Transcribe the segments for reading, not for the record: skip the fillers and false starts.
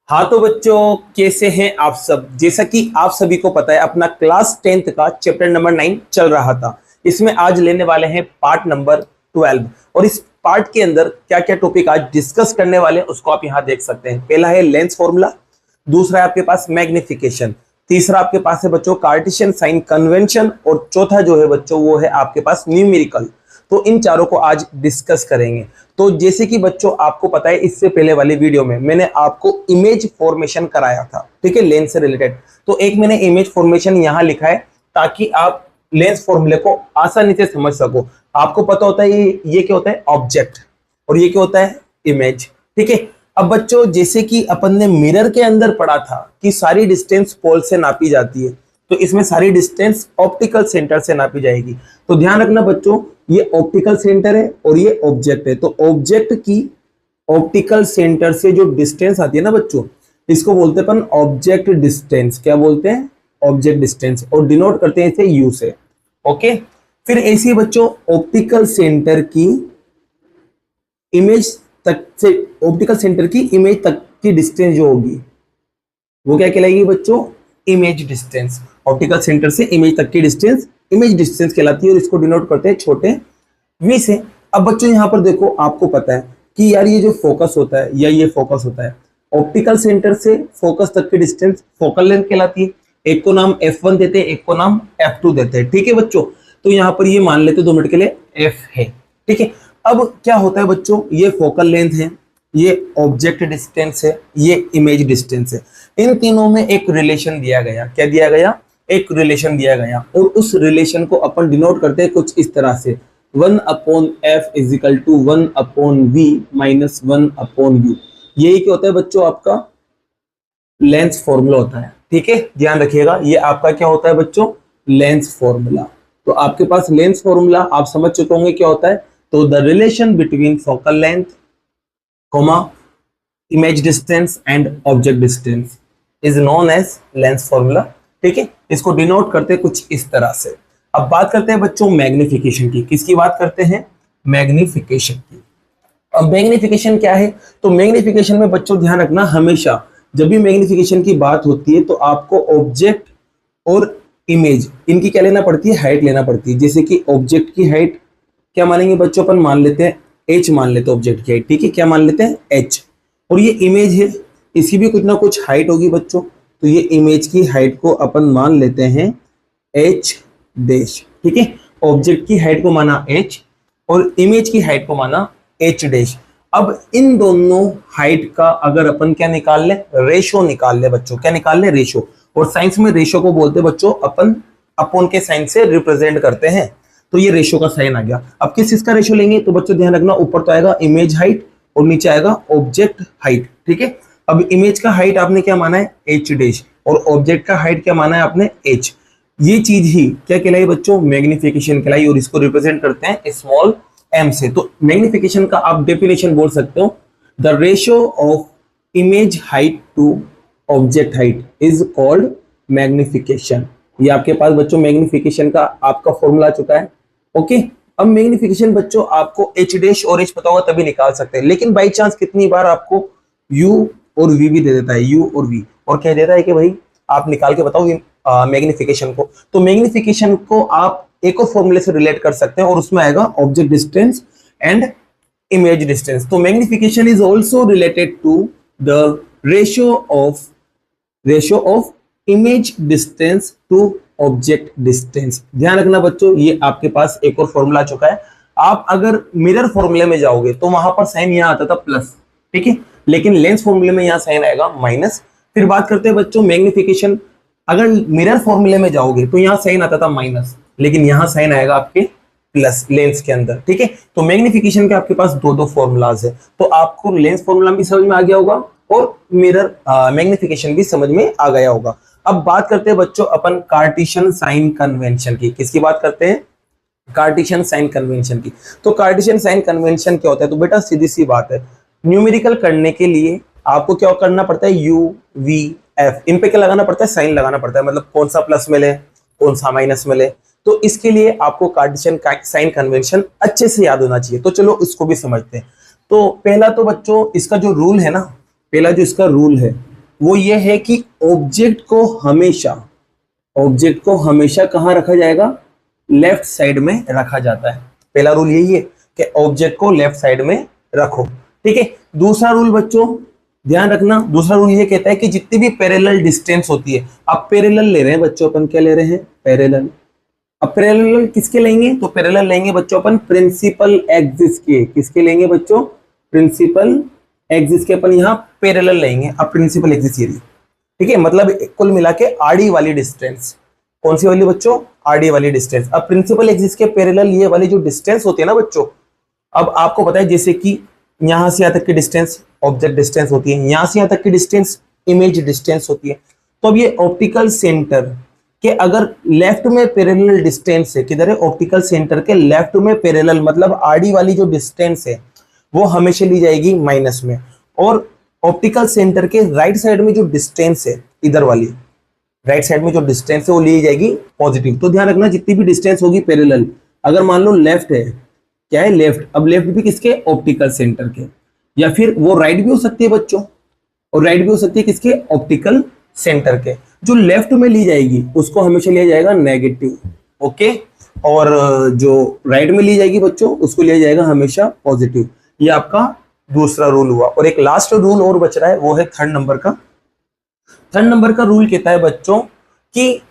हाँ तो बच्चों, कैसे हैं आप सब। जैसा कि आप सभी को पता है, अपना क्लास 10th का चैप्टर नंबर 9 चल रहा था। इसमें आज लेने वाले हैं पार्ट नंबर 12 और इस पार्ट के अंदर क्या क्या टॉपिक आज डिस्कस करने वाले हैं उसको आप यहाँ देख सकते हैं। पहला है लेंस फॉर्मूला, दूसरा है आपके पास मैग्निफिकेशन, तीसरा आपके पास है बच्चों कार्टेशियन साइन कन्वेंशन और चौथा जो है बच्चों वो है आपके पास न्यूमेरिकल। तो इन चारों को आज डिस्कस करेंगे। तो जैसे कि बच्चों आपको पता है, इससे पहले वाली वीडियो में मैंने आपको इमेज फॉर्मेशन कराया था, ठीक है, लेंस से रिलेटेड। तो एक मैंने इमेज फॉर्मेशन यहाँ लिखा है ताकि आप लेंस फॉर्मूले को आसानी से समझ सको। आपको पता होता है ये क्या होता है, ऑब्जेक्ट, और ये क्या होता है, इमेज, ठीक है। अब बच्चों जैसे कि अपन ने मिरर के अंदर पढ़ा था कि सारी डिस्टेंस पोल से नापी जाती है, तो इसमें सारी डिस्टेंस ऑप्टिकल सेंटर से नापी जाएगी। तो ध्यान रखना बच्चों, ये ऑप्टिकल सेंटर है और ये ऑब्जेक्ट है। तो ऑब्जेक्ट की ऑप्टिकल सेंटर से जो डिस्टेंस आती है ना बच्चों, इसको बोलते हैं अपन ऑब्जेक्ट डिस्टेंस। क्या बोलते हैं, ऑब्जेक्ट डिस्टेंस, और डिनोट करते हैं इसे यू से। ओके, फिर ऐसे बच्चों ऑप्टिकल सेंटर की इमेज तक से, ऑप्टिकल सेंटर की इमेज तक की डिस्टेंस जो होगी वो क्या कहलाएगी बच्चों, इमेज डिस्टेंस। ऑप्टिकल सेंटर से इमेज तक की डिस्टेंस इमेज डिस्टेंस कहलाती है और इसको डिनोट करते हैं छोटे v से। अब बच्चों यहाँ पर देखो, आपको पता है कि यार ये जो फोकस होता है या ये फोकस होता है, ऑप्टिकल सेंटर से फोकस तक की डिस्टेंस फोकल लेंथ कहलाती है। एक को नाम f1 देते हैं, एक को नाम f2 देते हैं, ठीक है बच्चों। तो यहाँ पर ये मान लेते 2 मिनट के लिए f है, ठीक है। अब क्या होता है बच्चों, ये फोकल लेंथ है, ये ऑब्जेक्ट डिस्टेंस है, ये इमेज डिस्टेंस है। इन तीनों में एक रिलेशन दिया गया। क्या दिया गया, एक रिलेशन दिया गया, और उस रिलेशन को अपन डिनोट करते हैं कुछ इस तरह से, 1/f is equal to 1/v minus 1/u। यही क्या होता है बच्चों, आपका लेंस फॉर्मूला होता है, ठीक है। ध्यान रखिएगा, ये आपका क्या होता है बच्चों, लेंस फॉर्मूला। तो आपके पास लेंस फॉर्मूला आप समझ चुके होंगे क्या होता है। तो the relation between focal length, image distance and object distance is known as lens formula, ठीक है। इसको डिनोट करते हैं कुछ इस तरह से। अब बात करते हैं बच्चों मैग्निफिकेशन की। किसकी बात करते हैं, मैग्निफिकेशन की। अब मैग्निफिकेशन क्या है, तो मैग्निफिकेशन में बच्चों ध्यान रखना, हमेशा जब भी मैग्निफिकेशन की बात होती है तो आपको ऑब्जेक्ट और इमेज इनकी क्या लेना पड़ती है, हाइट लेना पड़ती है। जैसे कि ऑब्जेक्ट की हाइट क्या मानेंगे बच्चों, अपन मान लेते हैं h मान लेते हैं ऑब्जेक्ट की हाइट, ठीक है। क्या मान लेते हैं, h। और ये इमेज है, इसकी भी कुछ ना कुछ हाइट होगी बच्चों। तो ये इमेज की हाइट को अपन मान लेते हैं h डैश, ठीक है। ऑब्जेक्ट की हाइट को माना h और इमेज की हाइट को माना h डैश। अब इन दोनों हाइट का अगर अपन क्या निकाल ले, रेशो निकाल ले बच्चों। क्या निकाल ले, रेशो। और साइंस में रेशो को बोलते बच्चों अपन अपॉन के साइन से रिप्रेजेंट करते हैं। तो ये रेशो का साइन आ गया। अब किस चीज का रेशो लेंगे, तो बच्चों ध्यान रखना, ऊपर तो आएगा इमेज हाइट और नीचे आएगा ऑब्जेक्ट हाइट, ठीक है। अब इमेज का हाइट आपने क्या माना है, h डैश, और ऑब्जेक्ट का हाइट क्या माना है आपने, h। ये चीज ही क्या कहलाई बच्चों, मैग्निफिकेशन कहलाई, और इसको रिप्रेजेंट करते हैं स्मॉल m से। तो मैग्निफिकेशन का आप डेफिनेशन बोल सकते हो, the ratio of image height to object height is called magnification. ये आपके पास बच्चों मैग्निफिकेशन का आपका फॉर्मूला आ चुका है। ओके, अब मैग्निफिकेशन बच्चों आपको h डैश और h पता होगा तभी निकाल सकते हैं, लेकिन बाई चांस कितनी बार आपको u और v भी दे देता है, u और v, और कह देता है कि भाई आप निकाल के बताओ मैग्निफिकेशन को। तो मैग्निफिकेशन को आप एक और फॉर्मूले से रिलेट कर सकते हैं और उसमें आएगा object distance and image distance. तो magnification is also related to the ratio of image distance to object distance. ध्यान रखना बच्चों, ये आपके पास एक और फॉर्मूला आ चुका है। आप अगर मिरर फॉर्मूले में जाओगे तो वहां पर साइन यहाँ आता था प्लस, ठीक है, लेकिन लेंस फॉर्मूले में यहाँ साइन आएगा माइनस। फिर बात करते हैं बच्चों मैग्निफिकेशन, अगर मिरर फॉर्मूले में जाओगे तो यहाँ साइन आता था माइनस, लेकिन यहाँ साइन आएगा आपके प्लस लेंस के अंदर, ठीक है। तो मैग्निफिकेशन के आपके पास दो फॉर्मूलाज है। तो आपको लेंस फॉर्मूला भी समझ में आ गया होगा और मिरर मैग्निफिकेशन भी समझ में आ गया होगा। अब बात करते हैं बच्चों अपन कार्टेशियन साइन कन्वेंशन की। किसकी बात करते हैं, कार्टेशियन साइन कन्वेंशन की। तो कार्टेशियन साइन कन्वेंशन क्या होता है, तो बेटा सीधी सी बात है, न्यूमेरिकल करने के लिए आपको क्या करना पड़ता है, u v f, इन पे क्या लगाना पड़ता है, साइन लगाना पड़ता है, मतलब कौन सा प्लस मिले कौन सा माइनस मिले। तो इसके लिए आपको कार्टेशियन साइन कन्वेंशन अच्छे से याद होना चाहिए। तो चलो इसको भी समझते हैं। तो पहला तो बच्चों इसका जो रूल है ना, पहला जो इसका रूल है वो ये है कि ऑब्जेक्ट को हमेशा कहाँ रखा जाएगा, लेफ्ट साइड में रखा जाता है। पहला रूल यही है कि ऑब्जेक्ट को लेफ्ट साइड में रखो, ठीक है। दूसरा रूल बच्चों ध्यान रखना, दूसरा रूल ये कहता है कि जितनी भी पैरेलल डिस्टेंस होती है, अब पैरेलल ले रहे हैं बच्चों, अपन क्या ले रहे हैं, पैरेलल। अब पैरेलल किसके लेंगे, तो पैरेलल लेंगे बच्चों अपन प्रिंसिपल एक्सिस के। किसके लेंगे बच्चों, प्रिंसिपल एक्सिस के अपन यहाँ पैरेलल लेंगे। अब प्रिंसिपल एक्सिस ये, ठीक है, मतलब कुल मिला के आड़ी वाली डिस्टेंस। कौन सी वाली बच्चों, आड़ी वाली डिस्टेंस। अब प्रिंसिपल एक्सिस के पैरेलल ये वाली जो डिस्टेंस होती है ना बच्चों, अब आपको पता है जैसे कि यहां से यहां तक की डिस्टेंस ऑब्जेक्ट डिस्टेंस होती है, यहां से यहां तक की डिस्टेंस इमेज डिस्टेंस होती है। तो अब ये ऑप्टिकल सेंटर के अगर लेफ्ट में पैरेलल डिस्टेंस है, किधर है, ऑप्टिकल सेंटर के लेफ्ट में पैरेलल, मतलब आड़ी वाली जो डिस्टेंस है वो हमेशा ली जाएगी माइनस में, और ऑप्टिकल सेंटर के राइट साइड में जो डिस्टेंस है, इधर वाली राइट साइड में जो डिस्टेंस है वो ली जाएगी पॉजिटिव। तो ध्यान रखना जितनी भी डिस्टेंस होगी पैरेलल, अगर मान लो लेफ्ट है, क्या है लेफ्ट, अब लेफ्ट भी किसके, ऑप्टिकल सेंटर के, या फिर वो राइट भी हो सकती है बच्चों, और राइट भी हो सकती है किसके, ऑप्टिकल सेंटर के। जो लेफ्ट में ली जाएगी उसको हमेशा लिया जाएगा नेगेटिव, ओके, और जो राइट में ली जाएगी बच्चों उसको लिया जाएगा हमेशा पॉजिटिव। ये आपका दूसरा रूल हुआ। और एक लास्ट रूल और बच रहा है, वो है थर्ड नंबर का। थर्ड नंबर का रूल कहता है बच्चों कि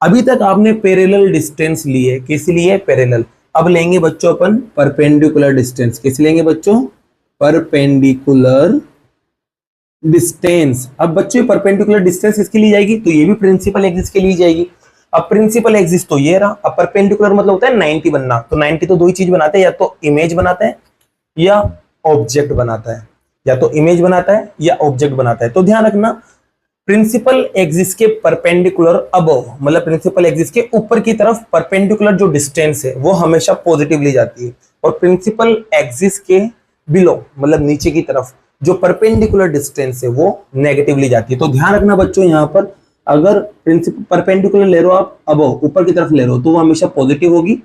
अभी तक आपने पैरेलल डिस्टेंस ली है, किस लिए, पैरेलल। अब लेंगे बच्चों अपन परपेंडिकुलर डिस्टेंस। किस लेंगे बच्चों, परपेंडिकुलर डिस्टेंस। अब बच्चों परपेंडिकुलर डिस्टेंस किसकी ली जाएगी, तो ये भी प्रिंसिपल एक्सिस के ली जाएगी। अब प्रिंसिपल एक्सिस तो ये रहा, अब परपेंडिकुलर मतलब होता है 90 बनना। तो 90 तो दो ही चीज बनाते हैं, या तो इमेज बनाता है या ऑब्जेक्ट बनाता है, या तो इमेज बनाता है या ऑब्जेक्ट बनाता है। तो ध्यान रखना प्रिंसिपल एक्सिस के परपेंडिकुलर अबव, मतलब प्रिंसिपल एक्सिस के ऊपर की तरफ परपेंडिकुलर जो डिस्टेंस है वो हमेशा पॉजिटिव ली जाती है, और प्रिंसिपल एक्सिस के बिलो, मतलब नीचे की तरफ जो परपेंडिकुलर डिस्टेंस है वो नेगेटिव ली जाती है। तो ध्यान रखना बच्चों यहाँ पर अगर प्रिंसिपल परपेंडिकुलर ले रहे हो आप अबव, ऊपर की तरफ ले रहे हो, तो वो हमेशा पॉजिटिव होगी,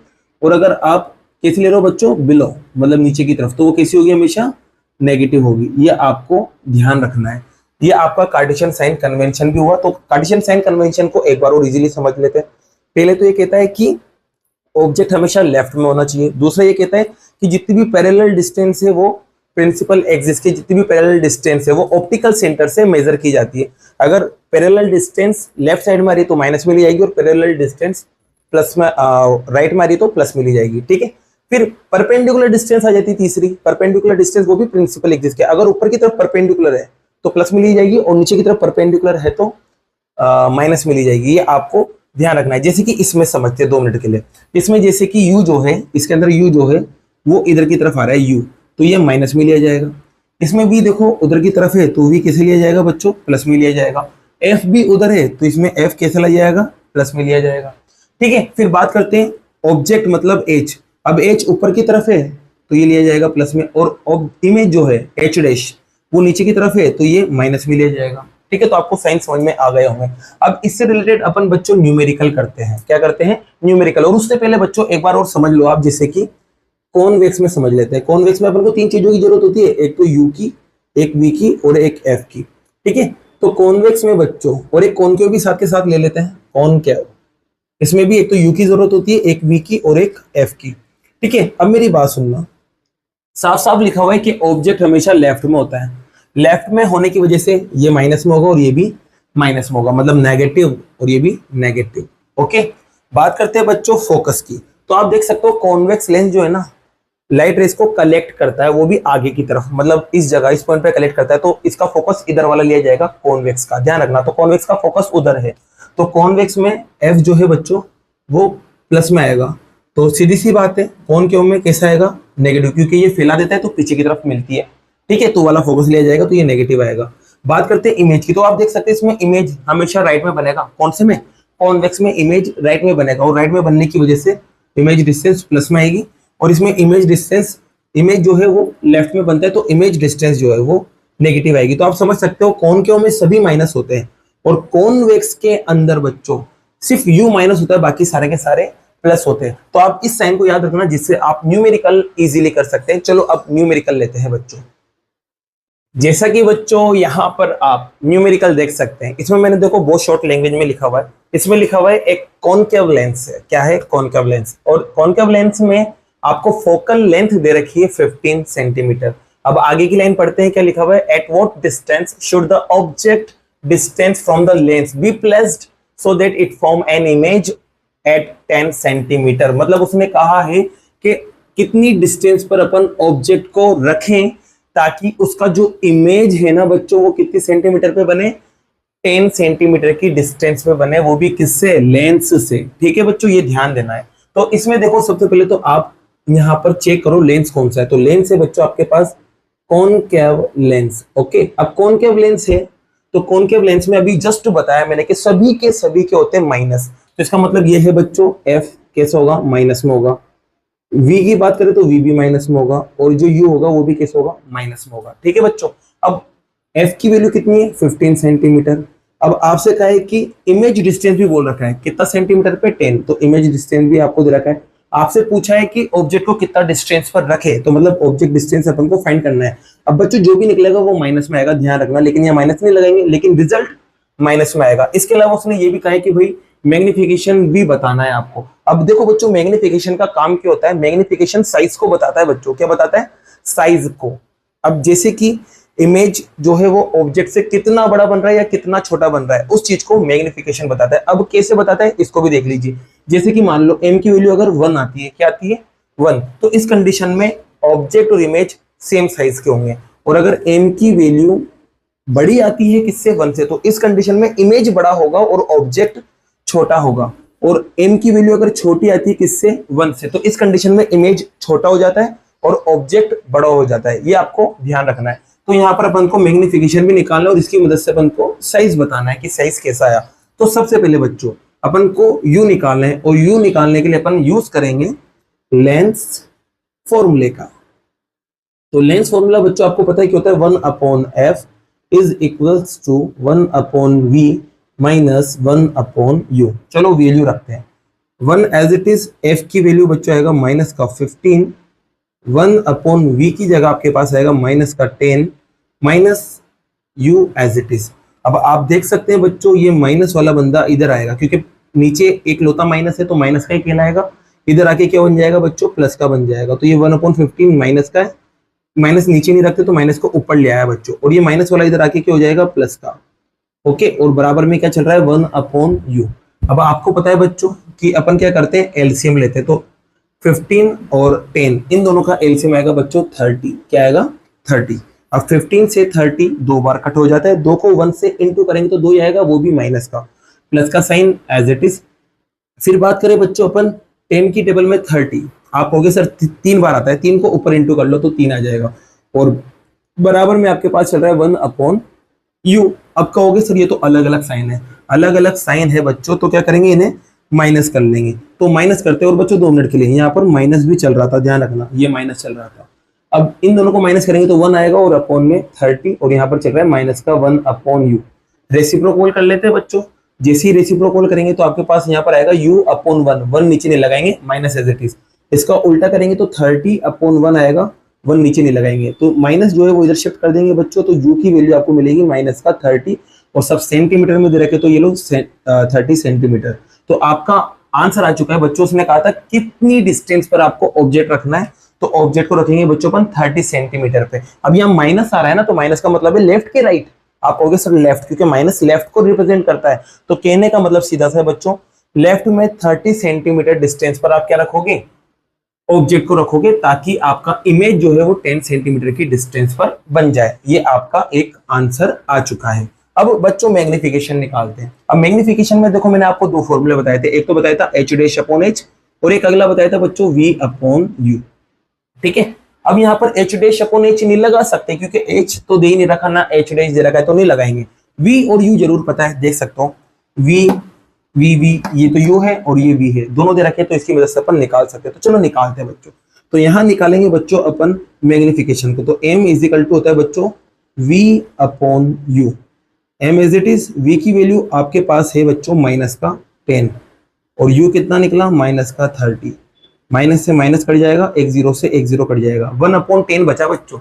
और अगर आप कैसी ले रहे हो बच्चों, बिलो, मतलब नीचे की तरफ, तो वो कैसी होगी, हमेशा नेगेटिव होगी। ये आपको ध्यान रखना है। ये आपका कार्टेशियन साइन कन्वेंशन भी हुआ। तो कार्टेशियन साइन कन्वेंशन को एक बार और इजीली समझ लेते हैं। पहले तो ये कहता है कि ऑब्जेक्ट हमेशा लेफ्ट में होना चाहिए। दूसरा ये कहता है कि जितनी भी पैरेलल डिस्टेंस है वो प्रिंसिपल एक्सिस की जितनी भी पैरेलल डिस्टेंस है वो ऑप्टिकल सेंटर से मेजर की जाती है। अगर पैरेलल डिस्टेंस लेफ्ट साइड में आ रही तो माइनस में ली जाएगी, और पैरेलल डिस्टेंस प्लस में राइट में आ रही तो प्लस में ली जाएगी, ठीक है। फिर परपेंडिकुलर डिस्टेंस आ जाती है तीसरी, परपेंडिकुलर डिस्टेंस वो भी प्रिंसिपल एक्सिस के, अगर ऊपर की तरफ परपेंडिकुलर है तो प्लस में ली जाएगी, और नीचे की तरफ परपेंडिकुलर है तो माइनस में ली जाएगी। ये आपको ध्यान रखना है। जैसे कि इसमें समझते हैं 2 मिनट के लिए। इसमें जैसे कि यू जो है, इसके अंदर यू जो है वो इधर की तरफ आ रहा है यू, तो ये माइनस में लिया जाएगा। इसमें भी देखो उधर की तरफ है तो भी कैसे लिया जाएगा बच्चों, प्लस में लिया जाएगा। एफ भी उधर है तो इसमें एफ कैसे लिया जाएगा, प्लस में लिया जाएगा, ठीक है। फिर बात करते हैं ऑब्जेक्ट मतलब एच। अब एच ऊपर की तरफ है तो ये लिया जाएगा प्लस में, और इमेज जो है एच डैश वो नीचे की तरफ है तो ये माइनस में लिया जाएगा, ठीक है। तो आपको साइन समझ में आ गए होंगे। अब इससे रिलेटेड अपन बच्चों न्यूमेरिकल करते हैं। क्या करते हैं, न्यूमेरिकल। और उससे पहले बच्चों एक बार और समझ लो आप, जैसे कि कॉन्वेक्स में समझ लेते हैं। कॉन्वेक्स में अपन को 3 चीजों की जरूरत होती है, एक तो यू की, एक वी की और एक एफ की, ठीक है। तो कॉन्वेक्स में बच्चों, और एक कॉनकेव भी साथ के साथ ले लेते हैं, कॉनकेव। इसमें भी एक तो यू की जरूरत होती है, एक वी की और एक एफ की, ठीक है। अब मेरी बात सुनना, साफ साफ लिखा हुआ है कि ऑब्जेक्ट हमेशा लेफ्ट में होता है। लेफ्ट में होने की वजह से ये माइनस में होगा और ये भी माइनस में होगा, मतलब नेगेटिव और ये भी नेगेटिव, ओके। बात करते हैं बच्चों फोकस की। तो आप देख सकते हो कॉन्वेक्स लेंस जो है ना, लाइट रेस को कलेक्ट करता है, वो भी आगे की तरफ, मतलब इस जगह इस पॉइंट पे कलेक्ट करता है। तो इसका फोकस इधर वाला लिया जाएगा कॉन्वेक्स का, ध्यान रखना। तो कॉन्वेक्स का फोकस उधर है, तो कॉन्वेक्स में एफ जो है बच्चों वो प्लस में आएगा। तो सीधी सी बात है, कॉनकेव में कैसा आएगा, नेगेटिव, क्योंकि ये फैला देता है तो पीछे की तरफ मिलती है, ठीक है। तो वाला फोकस लिया जाएगा तो ये नेगेटिव आएगा। बात करते हैं इमेज की। तो आप देख सकते हैं इसमें इमेज हमेशा राइट में बनेगा। कौन से में, कॉन्वेक्स में इमेज राइट में बनेगा, और राइट में बनने की वजह से इमेज डिस्टेंस प्लस में आएगी। और इसमें इमेज डिस्टेंस, इमेज जो है वो लेफ्ट में बनता है तो इमेज डिस्टेंस जो है वो नेगेटिव आएगी। तो आप समझ सकते हो कॉनकेव में सभी माइनस होते हैं, और कॉन्वेक्स के अंदर बच्चों सिर्फ यू माइनस होता है, बाकी सारे के सारे प्लस होते हैं। तो आप इस साइन को याद रखना, जिससे आप न्यूमेरिकल इजीली कर सकते हैं। चलो अब न्यूमेरिकल लेते हैं बच्चों। जैसा कि बच्चों यहाँ पर आप न्यूमेरिकल देख सकते हैं, इसमें मैंने देखो बहुत शॉर्ट लैंग्वेज में लिखा हुआ है। इसमें लिखा हुआ है एक कॉनकेव लेंस है। क्या है? Concave lens. और कॉनकेव लेंस में आपको फोकल लेंथ दे रखी है 15 सेंटीमीटर। अब आगे की लाइन पढ़ते हैं, क्या लिखा हुआ है? At what distance should the object distance from the lens be placed so that it form an image at 10 centimetre. मतलब उसने कहा है कि कितनी डिस्टेंस पर अपन ऑब्जेक्ट को रखें ताकि उसका जो इमेज है ना बच्चों, वो कितनी सेंटीमीटर पे बने? 10 सेंटीमीटर की डिस्टेंस पे बने, वो भी किससे? लेंस से। ठीक है बच्चों, ये ध्यान देना है। तो इसमें देखो सबसे पहले तो आप यहाँ पर चेक करो लेंस कौन सा है। तो लेंस है बच्चों आपके पास कॉनकेव लेंस। ओके, अब कॉनकेव लेंस है तो कॉनकेव लेंस में अभी जस्ट बताया मैंने कि सभी के होते हैं माइनस। तो इसका मतलब ये है बच्चों एफ कैसे होगा? माइनस में होगा। v की बात करें तो v भी माइनस में होगा, और जो u होगा वो भी कैसे होगा? माइनस में होगा। ठीक है बच्चों, अब f की वैल्यू कितनी है? 15 सेंटीमीटर। अब आपसे कहा है कि इमेज डिस्टेंस भी बोल रखा है, कितना सेंटीमीटर पे? 10। तो इमेज डिस्टेंस भी आपको दे रखा है। आपसे पूछा है कि ऑब्जेक्ट को कितना डिस्टेंस पर रखे, तो मतलब ऑब्जेक्ट डिस्टेंस अपन को फाइंड करना है। अब बच्चों जो भी निकलेगा वो माइनस में आएगा, ध्यान रखना। लेकिन यहाँ माइनस नहीं लगाएंगे, लेकिन रिजल्ट माइनस में आएगा। इसके अलावा उसने ये भी कहा है कि भाई मैग्निफिकेशन भी बताना है आपको। अब देखो बच्चों, मैग्निफिकेशन का काम क्या होता है? मैग्निफिकेशन साइज को बताता है बच्चों। क्या बताता है? साइज को। अब जैसे कि इमेज जो है वो ऑब्जेक्ट से कितना बड़ा बन रहा है या कितना छोटा बन रहा है, उस चीज को मैग्निफिकेशन बताता है। अब कैसे बताता है इसको भी देख लीजिए। जैसे कि मान लो m की वैल्यू अगर 1 आती है, क्या आती है? 1। तो इस कंडीशन में ऑब्जेक्ट और इमेज सेम साइज के होंगे। और अगर m की वैल्यू बड़ी आती है किससे? 1 से, तो इस कंडीशन में इमेज बड़ा होगा और ऑब्जेक्ट छोटा होगा। और m की वैल्यू अगर छोटी आती है किससे? 1 से, तो इस कंडीशन में इमेज छोटा हो जाता है और ऑब्जेक्ट बड़ा हो जाता है। ये आपको ध्यान रखना है। तो यहाँ पर अपन को मैग्निफिकेशन भी निकालना है और इसकी मदद से अपन को साइज बताना है कि साइज कैसा आया। तो सबसे पहले बच्चों अपन को u निकालना है, और u निकालने के लिए अपन यूज करेंगे लेंस फॉर्मूले का। तो लेंस फॉर्मूला बच्चों आपको पता है क्या होता है? 1/f is equals to 1/v minus 1/u। चलो वैल्यू रखते हैं 1 एज इट इज। f की वैल्यू बच्चों आएगा माइनस का 15, 1/v की जगह आपके पास आएगा माइनस का 10 minus u as it is. अब आप देख सकते हैं बच्चों ये माइनस वाला बंदा इधर आएगा, क्योंकि नीचे एक लोता माइनस है तो माइनस का ही कहलाएगा। इधर आके क्या बन जाएगा बच्चों? प्लस का बन जाएगा। तो ये 1/15 माइनस का है, माइनस नीचे नहीं रखते तो माइनस को ऊपर ले आया बच्चों, और ये माइनस वाला इधर आके क्या हो जाएगा? प्लस का। ओके, और बराबर में क्या चल रहा है? 1/u। अब आपको पता है बच्चों कि अपन क्या करते हैं? एलसीएम लेते हैं। तो 15 और 10 इन दोनों का एलसीएम आएगा बच्चों 30। क्या आएगा? 30। अब 15 से 30 दो बार कट हो जाता है, 2 को 1 से इंटू करेंगे तो 2 ही आएगा, वो भी माइनस का, प्लस का साइन एज इट इज। फिर बात करें बच्चों अपन 10 की टेबल में 30, आप कहोगे सर 3 बार आता है, 3 को ऊपर इंटू कर लो तो 3 आ जाएगा, और बराबर में आपके पास चल रहा है 1/u। अब कहोगे सर ये तो अलग अलग साइन है, अलग अलग साइन है बच्चों, तो क्या करेंगे? इन्हें माइनस कर लेंगे। तो माइनस करते हैं, और बच्चों 2 मिनट के लिए यहाँ पर माइनस भी चल रहा था, ध्यान रखना ये माइनस चल रहा था। अब इन दोनों को माइनस करेंगे तो 1 आएगा, और अपॉन में 30, और यहाँ पर चल रहा है माइनस का 1/u। रेसिप्रोकल कर लेते हैं बच्चों। जैसे ही रेसिप्रोकल करेंगे तो आपके पास यहाँ पर आएगा u/1, 1 नीचे नहीं लगाएंगे, माइनस एज इट इज। इसका उल्टा करेंगे तो 30/1 आएगा, 1 नीचे नहीं लगाएंगे, तो माइनस जो है वो इधर शिफ्ट कर देंगे बच्चों, तो u की वैल्यू आपको मिलेगी माइनस का 30, और सब सेंटीमीटर में दे रखे तो ये लोग 30 सेंटीमीटर। तो आपका आंसर आ चुका है बच्चों। उसने कहा था कितनी डिस्टेंस पर आपको ऑब्जेक्ट रखना है, तो ऑब्जेक्ट को रखेंगे बच्चों अपन 30 सेंटीमीटर पे। अब यहाँ माइनस आ रहा है ना, तो माइनस का मतलब है लेफ्ट के राइट। आप कहोगे सर लेफ्ट, क्योंकि माइनस लेफ्ट को रिप्रेजेंट करता है, तो कहने का मतलब सीधा सा है बच्चों, लेफ्ट में 30 सेंटीमीटर डिस्टेंस पर आप क्या रखोगे? ऑब्जेक्ट को रखोगे, ताकि आपका इमेज जो है वो 10 सेंटीमीटर की डिस्टेंस पर बन जाए। ये आपका एक आंसर आ चुका है। अब बच्चों मैग्निफिकेशन निकालते हैं। अब मैग्निफिकेशन में देखो मैंने आपको 2 फॉर्मूले बताए थे, एक तो बताया था h'/h और एक अगला बताया था बच्चों v/u। ठीक है, अब यहाँ पर h'/h नहीं लगा सकते, क्योंकि h तो दे ही नहीं रखा ना, h' दे रखा है तो नहीं लगाएंगे। v और u जरूर पता है, देख सकते हो v ये तो u है और ये v है, दोनों दे रखे, तो इसकी मदद से अपन निकाल सकते हैं। तो चलो निकालते हैं बच्चों। तो यहाँ निकालेंगे बच्चों अपन मैग्निफिकेशन को। तो m = होता है बच्चों v/u। m as it is, v की वैल्यू आपके पास है बच्चों माइनस का 10, और u कितना निकला? माइनस का 30। माइनस से माइनस कट जाएगा, एक 0 से एक 0 कट जाएगा, 1/10 बचा बच्चों।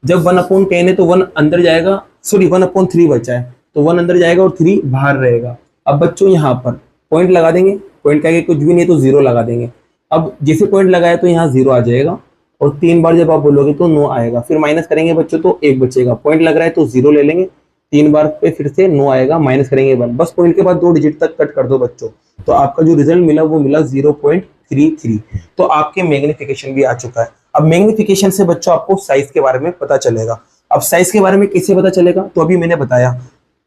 जब 1/10 है तो 1 अंदर जाएगा, सॉरी 1/3 बचा है तो 1 अंदर जाएगा और 3 बाहर रहेगा। अब बच्चों यहाँ पर पॉइंट लगा देंगे, पॉइंट का आगे कुछ भी नहीं तो 0 लगा देंगे। अब जैसे पॉइंट लगाया तो यहाँ 0 आ जाएगा और 3 बार जब आप बोलोगे तो 9 आएगा, फिर माइनस करेंगे बच्चों तो 1 बचेगा। पॉइंट लग रहा है तो 0 ले लेंगे, 3 बार पे फिर से 9 आएगा, माइनस करेंगे 1, बस पॉइंट के बाद 2 डिजिट तक कट कर दो बच्चों, तो आपका जो रिजल्ट मिला वो मिला 0.33। तो आपके मैग्निफिकेशन भी आ चुका है। अब मैग्निफिकेशन से बच्चों आपको साइज के बारे में पता चलेगा। अब साइज के बारे में कैसे पता चलेगा, तो अभी मैंने बताया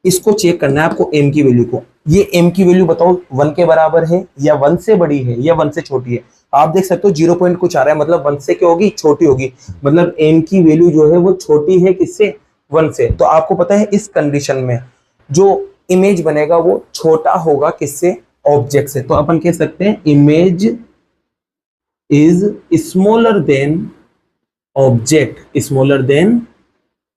इसको चेक करना है आपको एम की वैल्यू को। ये एम की वैल्यू बताओ 1 के बराबर है या 1 से बड़ी है या 1 से छोटी है। आप देख सकते हो 0 पॉइंट कुछ आ रहा है, मतलब 1 से क्या होगी, छोटी होगी, मतलब एम की वैल्यू जो है वो छोटी है किससे, 1 से। तो आपको पता है इस कंडीशन में जो इमेज बनेगा वो छोटा होगा किससे, ऑब्जेक्ट से। तो अपन कह सकते हैं image is smaller than object, smaller than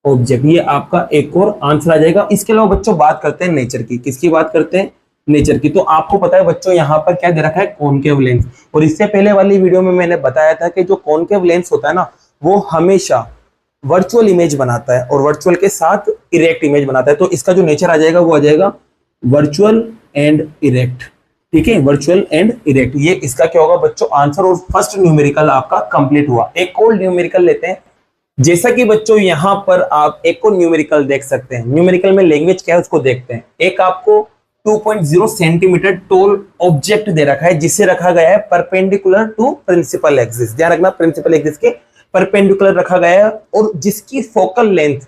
object. ये आपका एक और आंसर आ जाएगा। इसके अलावा बच्चों बात करते हैं नेचर की, किसकी बात करते हैं, नेचर की। तो आपको पता है बच्चों यहाँ पर क्या दे रखा है, कॉनकेव लेंस। और इससे पहले वाली वीडियो में मैंने बताया था कि जो कॉनकेव लेंस होता है ना वो हमेशा वर्चुअल इमेज बनाता है और वर्चुअल के साथ इरेक्ट इमेज बनाता है। तो इसका जो नेचर आ जाएगा वो आ जाएगा वर्चुअल एंड इरेक्ट, ठीक है, वर्चुअल एंड इरेक्ट। ये इसका क्या होगा बच्चों आंसर, और फर्स्ट न्यूमेरिकल आपका कंप्लीट हुआ। एक और न्यूमेरिकल लेते हैं। जैसा कि बच्चों यहां पर आप एक और न्यूमेरिकल देख सकते हैं। न्यूमेरिकल में लैंग्वेज क्या है उसको देखते हैं। एक आपको 2.0 सेंटीमीटर टोल ऑब्जेक्ट दे रखा है जिसे रखा गया है परपेंडिकुलर टू प्रिंसिपल एक्सिस। ध्यान रखना प्रिंसिपल एक्सिस के परपेंडिकुलर रखा गया है, और जिसकी फोकल लेंथ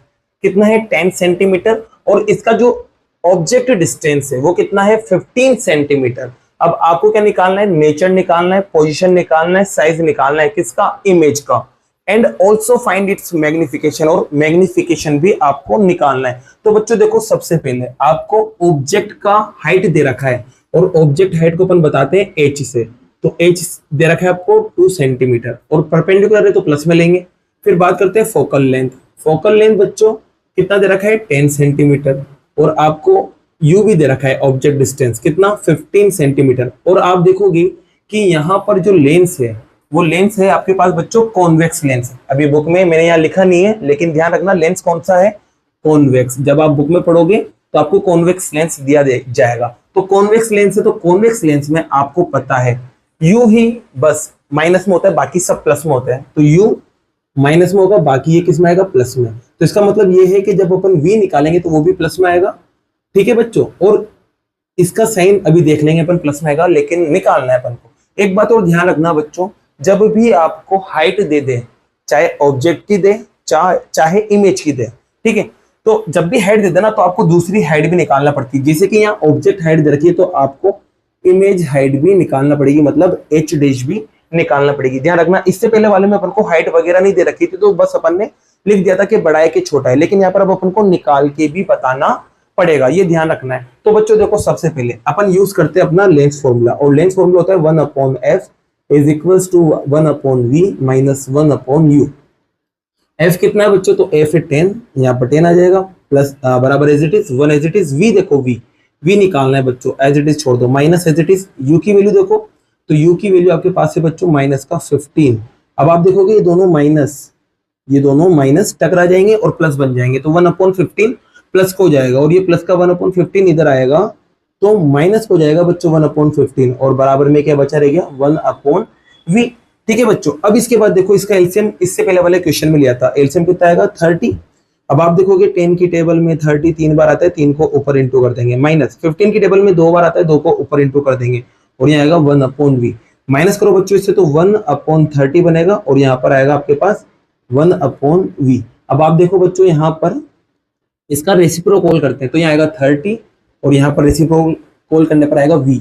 कितना है 10 सेंटीमीटर, और इसका जो ऑब्जेक्ट डिस्टेंस है वो कितना है 15 सेंटीमीटर। अब आपको क्या निकालना है, नेचर निकालना है, पोजीशन निकालना है, साइज निकालना है किसका, इमेज का, and also find its magnification, और मैग्निफिकेशन भी आपको निकालना है। तो बच्चों देखो सबसे पहले आपको ऑब्जेक्ट का हाइट दे रखा है, और ऑब्जेक्ट हाइट को अपन बताते हैं h से। तो h दे रखा है आपको 2 सेंटीमीटर, और परपेंडिकुलर है तो प्लस में लेंगे। फिर बात करते हैं फोकल लेंथ। फोकल लेंथ बच्चों कितना दे रखा है 10 सेंटीमीटर, और आपको u भी दे रखा है ऑब्जेक्ट डिस्टेंस कितना 15 सेंटीमीटर। और आप देखोगे कि यहाँ पर जो लेंस है वो लेंस है आपके पास बच्चों कॉन्वेक्स लेंस। अभी बुक में मैंने यहाँ लिखा नहीं है, लेकिन ध्यान रखना लेंस कौन सा है, कॉन्वेक्स। जब आप बुक में पढ़ोगे तो आपको कॉन्वेक्स लेंस दिया जाएगा। तो कॉन्वेक्स लेंस है, तो कॉन्वेक्स लेंस में आपको पता है यू ही बस माइनस में होता है, बाकी सब प्लस में होता है। तो यू माइनस में होगा, बाकी ये किस में आएगा, प्लस में। तो इसका मतलब ये है कि जब अपन वी निकालेंगे तो वो भी प्लस में आएगा, ठीक है बच्चों। और इसका साइन अभी देख लेंगे अपन, प्लस में आएगा, लेकिन निकालना है अपन को। एक बात और ध्यान रखना बच्चों, जब भी आपको हाइट दे दे, चाहे ऑब्जेक्ट की दे चाहे इमेज की दे, ठीक है, तो जब भी हाइट दे देना तो आपको दूसरी हाइट भी निकालना पड़ती है। जैसे कि यहाँ ऑब्जेक्ट हाइट दे रखी है तो आपको इमेज हाइट भी निकालना पड़ेगी, मतलब एच डैश भी निकालना पड़ेगी। ध्यान रखना इससे पहले वाले में अपन को हाइट वगैरह नहीं दे रखी थी, तो बस अपन ने लिख दिया था कि बड़ा है कि छोटा है, लेकिन यहाँ पर अब अपन को निकाल के भी बताना पड़ेगा, ये ध्यान रखना है। तो बच्चों देखो सबसे पहले अपन यूज करते हैं अपना लेंस फॉर्मूला, और लेंस फॉर्मूला होता है 1/f is equals to 1/v minus 1/u। f कितना है बच्चों, तो f है 10, यहाँ पर 10 आ जाएगा, प्लस बराबर as it is 1 as it is v, देखो v निकालना है बच्चों, एज इट इज छोड़ दो, minus as it is u की वैल्यू देखो, तो u की वैल्यू आपके पास है बच्चों माइनस का 15। अब आप देखोगे ये दोनों माइनस टकरा जाएंगे और प्लस बन जाएंगे, तो 1/15 प्लस को जाएगा, और ये प्लस का 1/15 इधर आएगा तो माइनस को जाएगा बच्चों 1/15, और बराबर में क्या बचा रह गया 1/v, ठीक है बच्चों। अब इसके बाद देखो इसका एलसीएम इससे पहले वाले क्वेश्चन में लिया था, एलसीएम कितना आएगा 30। अब आप देखोगे 10 की टेबल में 30 3 बार आता है, 3 को ऊपर इंटू कर देंगे, माइनस 15 की टेबल में 2 बार आता है, 2 को ऊपर इंटू कर देंगे, और यहाँ आएगा 1/v। माइनस करो बच्चों इससे, तो 1/30 बनेगा, और यहाँ पर आएगा आपके पास 1/v। अब आप देखो बच्चों यहाँ पर इसका रेसिप्रोकल करते हैं, तो यहाँ आएगा 30, और यहाँ पर रेसिप्रोकल करने पर आएगा v,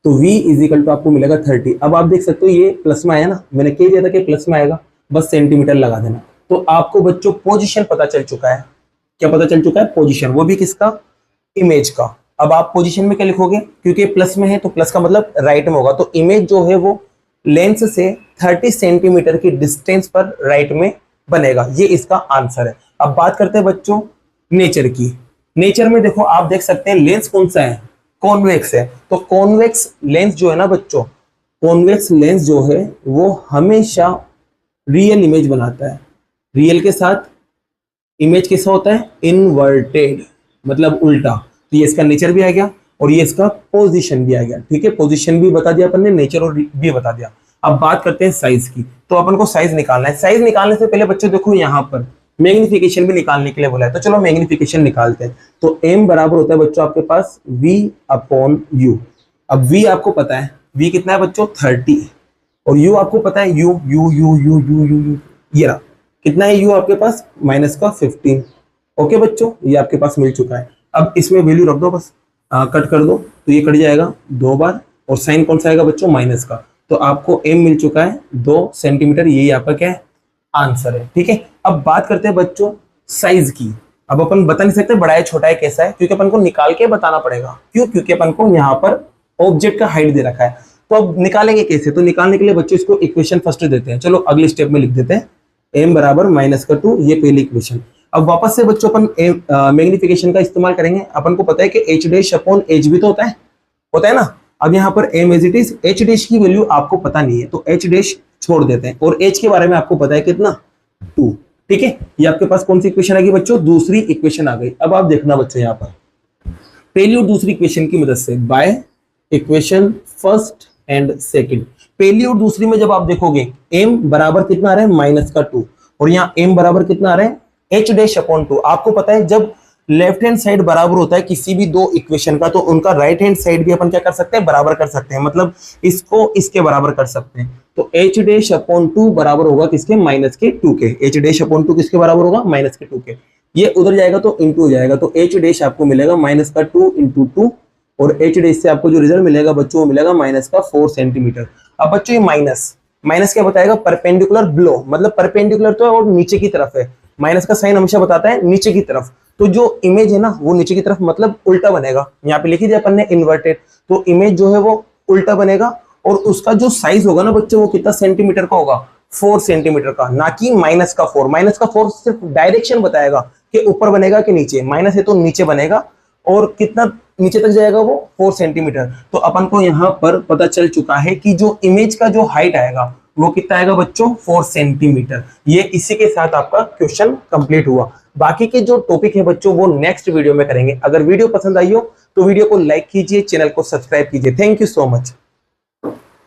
तो v इज इक्वल टू आपको मिलेगा 30। अब आप देख सकते हो ये प्लस में आया ना, मैंने कह दिया था कि प्लस में आएगा, बस सेंटीमीटर लगा देना। तो आपको बच्चों पोजीशन पता चल चुका है, क्या पता चल चुका है, पोजीशन, वो भी किसका, इमेज का। अब आप पोजीशन में क्या लिखोगे, क्योंकि प्लस में है तो प्लस का मतलब राइट में होगा, तो इमेज जो है वो लेंस से 30 सेंटीमीटर की डिस्टेंस पर राइट में बनेगा, ये इसका आंसर है। अब बात करते हैं बच्चों नेचर की। नेचर में देखो आप देख सकते हैं लेंस कौन सा है, कॉन्वेक्स है। तो कॉन्वेक्स लेंस जो है ना बच्चों, कॉन्वेक्स लेंस जो है वो हमेशा रियल इमेज बनाता है, रियल के साथ इमेज कैसा होता है, इनवर्टेड, मतलब उल्टा। तो ये इसका नेचर भी आ गया और ये इसका पोजीशन भी आ गया। ठीक है, पोजीशन भी बता दिया अपन ने, नेचर और भी बता दिया। अब बात करते हैं साइज की। तो अपन को साइज निकालना है। साइज निकालने से पहले बच्चों देखो यहाँ पर मैग्निफिकेशन भी निकालने के लिए बोला है, तो चलो मैग्निफिकेशन निकालते हैं। तो m बराबर होता है बच्चों आपके पास v अपॉन u। अब v आपको पता है, v कितना है बच्चों 30, और u आपको पता है u u u u u u u ये रहा, कितना है u आपके पास माइनस का 15। ओके बच्चों, ये आपके पास मिल चुका है। अब इसमें वैल्यू रख दो बस, कट कर दो तो ये कट जाएगा 2 बार, और साइन कौन सा आएगा बच्चों माइनस का। तो आपको m मिल चुका है 2 सेंटीमीटर, यही आपका क्या है आंसर है। ठीक है, अब बात करते हैं बच्चों साइज की। अब अपन बता नहीं सकते बड़ा है छोटा है कैसा है, क्योंकि अपन को निकाल के बताना पड़ेगा। क्यों? क्योंकि अपन को यहाँ पर ऑब्जेक्ट का हाइट दे रखा है। तो अब निकालेंगे कैसे? तो निकालने के लिए बच्चों इसको इक्वेशन फर्स्ट देते हैं। चलो अगले स्टेप में लिख देते हैं, m बराबर माइनस का 2, ये पहली इक्वेशन। अब वापस से बच्चों अपन मैग्निफिकेशन का इस्तेमाल करेंगे। अपन को पता है कि h डैश अपॉन h भी तो होता है ना। अब यहाँ पर m as it is, h dash की वैल्यू आपको पता नहीं है तो h डैश छोड़ देते हैं, और h के बारे में आपको पता है कितना 2। ठीक है, ये आपके पास कौन सी इक्वेशन आ गई बच्चों? दूसरी इक्वेशन आ गई। अब आप देखना बच्चों यहाँ पर पहली और दूसरी इक्वेशन की मदद से, by equation first and second, पहली और दूसरी में जब आप देखोगे m बराबर कितना आ रहा है माइनस का 2, और यहाँ m बराबर कितना आ रहा है h डैश अपॉन 2। आपको पता है जब लेफ्ट हैंड साइड बराबर होता है किसी भी दो इक्वेशन का, तो उनका राइट हैंड साइड भी अपन क्या कर सकते हैं बराबर कर सकते हैं, मतलब इसको इसके बराबर कर सकते हैं। तो h डैश अपॉन 2 बराबर होगा किसके? माइनस के 2 के। h डैश अपॉन 2 किसके बराबर होगा? माइनस के 2 के। ये उधर जाएगा तो इंटू हो जाएगा, तो h डैश आपको मिलेगा माइनस का 2 इंटू 2, और h डैश से आपको जो रिजल्ट मिलेगा बच्चों वो मिलेगा माइनस का 4 सेंटीमीटर। अब बच्चों ये माइनस क्या बताएगा? परपेंडिकुलर बिलो, मतलब परपेंडिकुलर तो है और नीचे की तरफ है। माइनस का साइन हमेशा बताता है नीचे की तरफ, तो जो इमेज है ना वो नीचे की तरफ मतलब उल्टा बनेगा। यहाँ पे लिखी थी अपन ने इन्वर्टेड, तो इमेज जो है वो उल्टा बनेगा, और उसका जो साइज होगा ना बच्चों वो कितना सेंटीमीटर का होगा? 4 सेंटीमीटर का, ना कि माइनस का 4। माइनस का 4 सिर्फ डायरेक्शन बताएगा कि ऊपर बनेगा कि नीचे, माइनस है तो नीचे बनेगा, और कितना नीचे तक जाएगा वो 4 सेंटीमीटर। तो अपन को यहाँ पर पता चल चुका है कि जो इमेज का जो हाइट आएगा वो कितना आएगा बच्चों? 4 सेंटीमीटर। ये इसी के साथ आपका क्वेश्चन कंप्लीट हुआ। बाकी के जो टॉपिक है बच्चों वो नेक्स्ट वीडियो में करेंगे। अगर वीडियो पसंद आई हो तो वीडियो को लाइक कीजिए, चैनल को सब्सक्राइब कीजिए। Thank you so much.